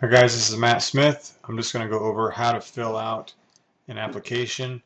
Hi guys, this is Matt Smith. I'm just going to go over how to fill out an application.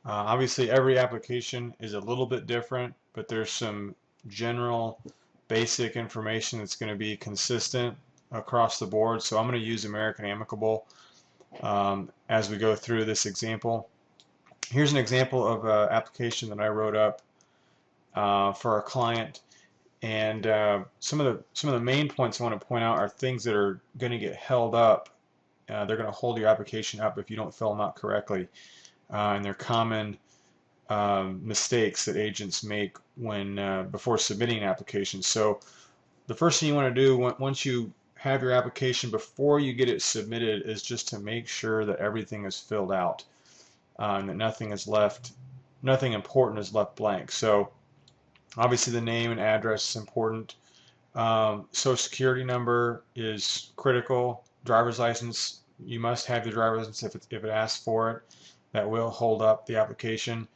Obviously, every application is a little bit different, but there's some general basic information that's going to be consistent across the board. So I'm going to use American Amicable as we go through this example. Here's an example of an application that I wrote up for our client. And some of the main points I want to point out are things that are going to get held up. They're going to hold your application up if you don't fill them out correctly. And they're common mistakes that agents make when before submitting an application. So the first thing you want to do once you have your application, before you get it submitted, is just to make sure that everything is filled out and that nothing important is left blank. So obviously the name and address is important. Social security number is critical. Driver's license, you must have your driver's license if it asks for it. That will hold up the application.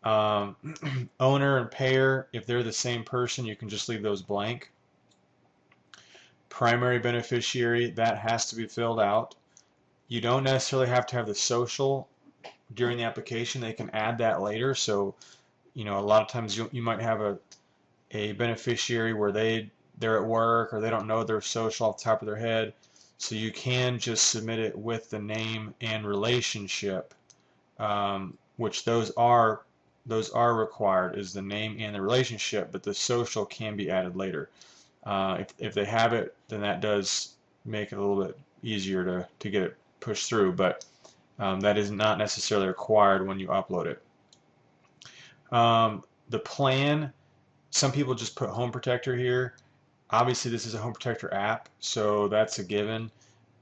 Owner and payer, if they're the same person, you can just leave those blank. Primary beneficiary, that has to be filled out. You don't necessarily have to have the social during the application. They can add that later. So, a lot of times you might have a beneficiary where they're at work or they don't know their social off the top of their head. So you can just submit it with the name and relationship, which those are required, is the name and the relationship, but the social can be added later. If they have it, then that does make it a little bit easier to get it pushed through, but that is not necessarily required when you upload it. The plan, some people just put Home Protector here. Obviously this is a Home Protector app, so that's a given.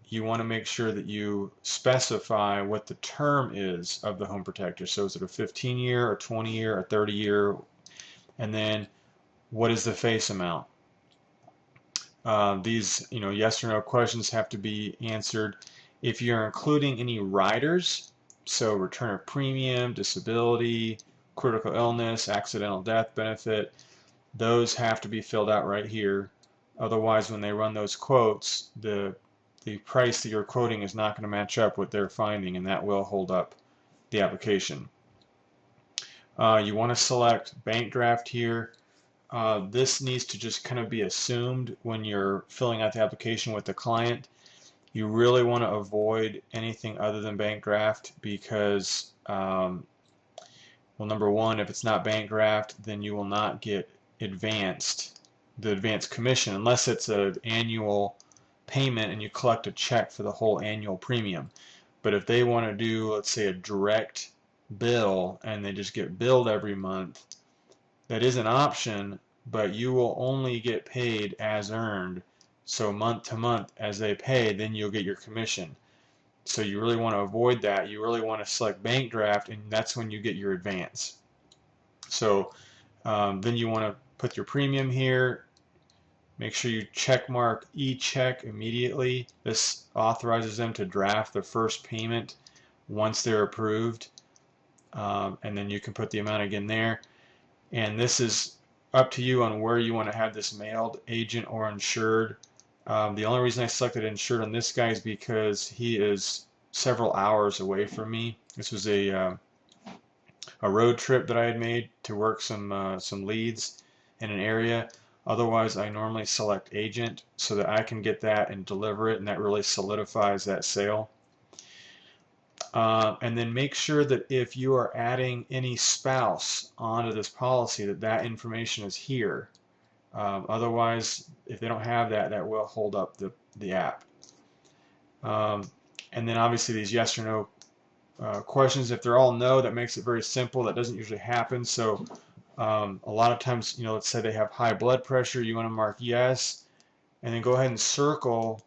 You want to make sure that you specify what the term is of the Home Protector. So is it a 15-year or 20-year or 30-year? And then what is the face amount? These yes or no questions have to be answered. If you're including any riders, so return of premium, disability, critical illness, accidental death benefit, those have to be filled out right here. Otherwise, when they run those quotes, the price that you're quoting is not going to match up with their finding, and that will hold up the application. You want to select bank draft here. This needs to just kind of be assumed when you're filling out the application with the client. You really want to avoid anything other than bank draft because, well, number one, if it's not bank draft, then you will not get the advanced commission unless it's an annual payment and you collect a check for the whole annual premium. But if they want to do, let's say, a direct bill and they just get billed every month, that is an option, but you will only get paid as earned. So month to month as they pay, then you'll get your commission. So you really want to avoid that. You really want to select bank draft, and that's when you get your advance. So then you want to put your premium here. Make sure you check mark e-check immediately. This authorizes them to draft the first payment once they're approved. And then you can put the amount again there. And this is up to you on where you want to have this mailed, agent or insured. The only reason I selected insured on this guy is because he is several hours away from me. This was a road trip that I had made to work some leads in an area. Otherwise, I normally select agent so that I can get that and deliver it, and that really solidifies that sale. And then make sure that if you are adding any spouse onto this policy, that information is here. Otherwise, if they don't have that, that will hold up the app. And then obviously these yes or no questions, if they're all no, that makes it very simple. That doesn't usually happen. So a lot of times, let's say they have high blood pressure, you want to mark yes, and then go ahead and circle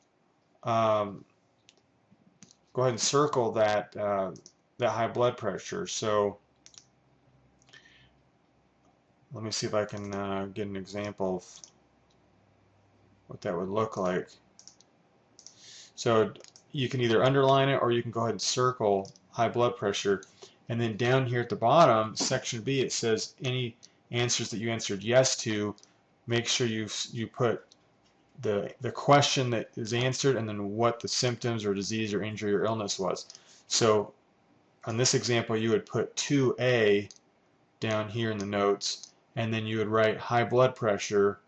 that that high blood pressure. So let me see if I can get an example of what that would look like. So you can either underline it or you can go ahead and circle high blood pressure. And then down here at the bottom, section B, it says any answers that you answered yes to, make sure you put the question that is answered and then what the symptoms or disease or injury or illness was. So on this example, you would put 2A down here in the notes, and then you would write high blood pressure,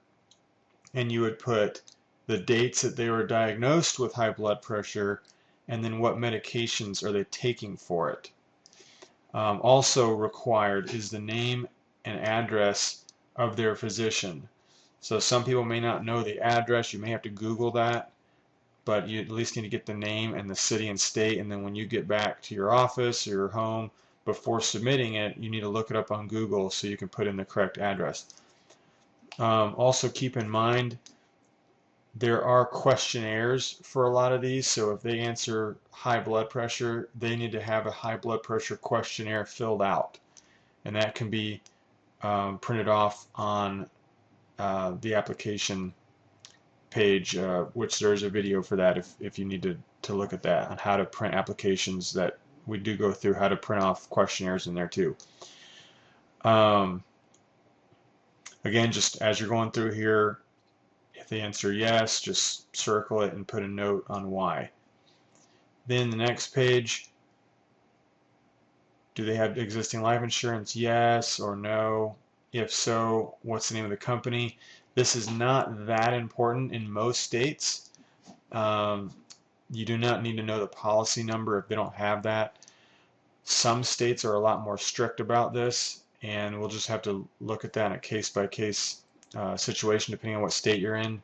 and you would put the dates that they were diagnosed with high blood pressure, and then what medications are they taking for it. Also required is the name and address of their physician. So some people may not know the address. You may have to Google that, but you at least need to get the name and the city and state, and then when you get back to your office or your home, before submitting it, you need to look it up on Google so you can put in the correct address. Also keep in mind there are questionnaires for a lot of these, so if they answer high blood pressure, they need to have a high blood pressure questionnaire filled out, and that can be printed off on the application page, which there's a video for that if you need to look at that, on how to print applications. That we do go through how to print off questionnaires in there too. Again, just as you're going through here, if they answer yes, just circle it and put a note on why. Then the next page, do they have existing life insurance? Yes or no? If so, what's the name of the company? This is not that important in most states. You do not need to know the policy number if they don't have that. Some states are a lot more strict about this, and we'll just have to look at that in a case-by-case situation depending on what state you're in.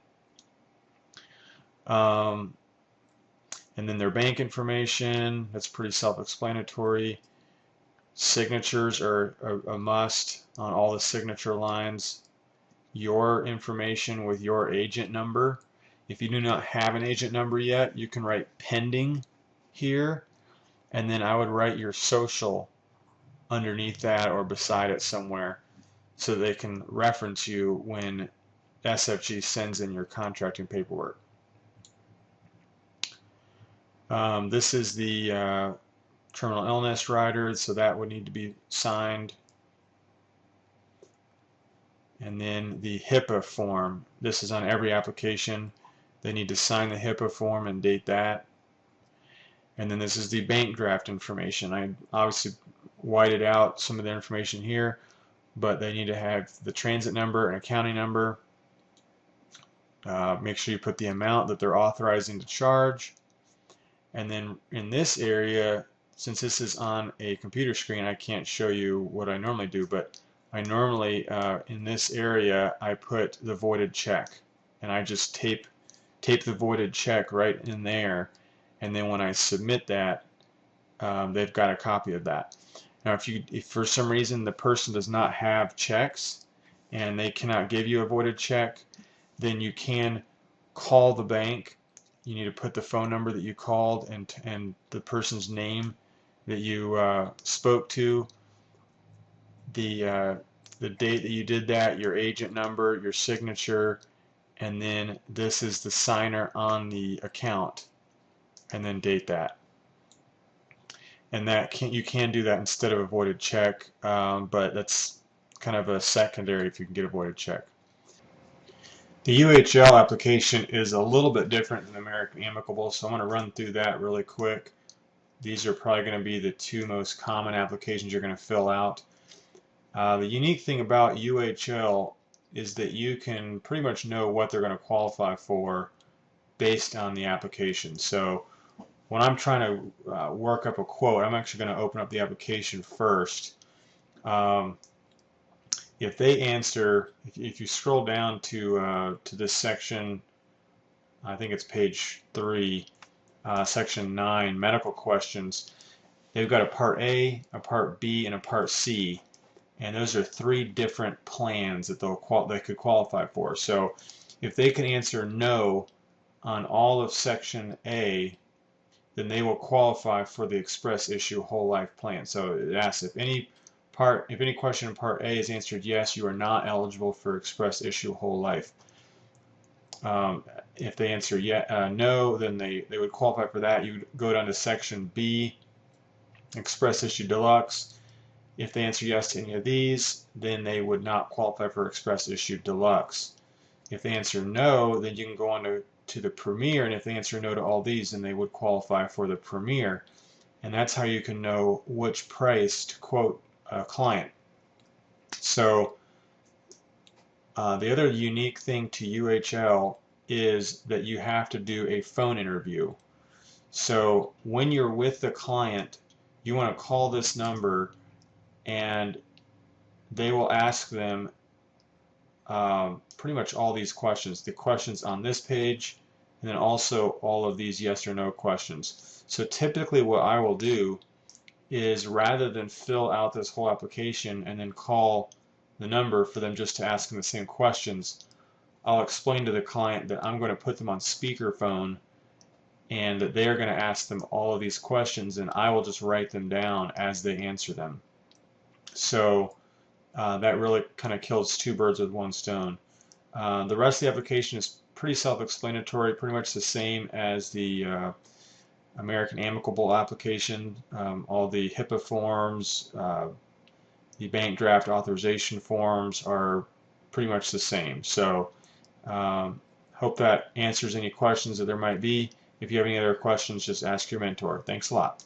And then their bank information, that's pretty self-explanatory. Signatures are a must on all the signature lines. Your information with your agent number. If you do not have an agent number yet, you can write pending here, and then I would write your social underneath that or beside it somewhere so they can reference you when SFG sends in your contracting paperwork. This is the terminal illness rider, so that would need to be signed. And then the HIPAA form. This is on every application. They need to sign the HIPAA form and date that. And then this is the bank draft information. I obviously whited out some of the information here, but they need to have the transit number and accounting number. Make sure you put the amount that they're authorizing to charge. And then in this area, since this is on a computer screen, I can't show you what I normally do, but I normally, in this area, I put the voided check, and I just tape the voided check right in there, and then when I submit that, they've got a copy of that. Now, if for some reason the person does not have checks and they cannot give you a voided check, then you can call the bank. You need to put the phone number that you called and the person's name that you spoke to, the date that you did that, your agent number, your signature, and then this is the signer on the account, and then date that. And that you can do that instead of a voided check, but that's kind of a secondary if you can get a voided check. The UHL application is a little bit different than American Amicable, so I'm going to run through that really quick. These are probably going to be the two most common applications you're going to fill out. The unique thing about UHL is that you can pretty much know what they're going to qualify for based on the application. So when I'm trying to work up a quote, I'm actually going to open up the application first. If they answer, if you scroll down to this section, I think it's page 3, section 9, medical questions, they've got a part A, a part B, and a part C. And those are 3 different plans that they could qualify for. So if they can answer no on all of section A, then they will qualify for the express issue whole life plan. So it asks if any question in part A is answered yes, you are not eligible for express issue whole life. If they answer no, then they would qualify for that. You go down to section B, express issue deluxe. If they answer yes to any of these, then they would not qualify for express issue deluxe. If they answer no, then you can go on to the Premier, and if they answer no to all these, then they would qualify for the Premier. And that's how you can know which price to quote a client. So the other unique thing to UHL is that you have to do a phone interview. So when you're with the client, you want to call this number and they will ask them pretty much all these questions, the questions on this page, and then also all of these yes or no questions. So typically what I will do is, rather than fill out this whole application and then call the number for them just to ask them the same questions, I'll explain to the client that I'm going to put them on speakerphone and that they're going to ask them all of these questions, and I will just write them down as they answer them. So that really kind of kills two birds with one stone. The rest of the application is pretty self-explanatory, pretty much the same as the American Amicable application. All the HIPAA forms, the bank draft authorization forms are pretty much the same. So hope that answers any questions that there might be. If you have any other questions, just ask your mentor. Thanks a lot.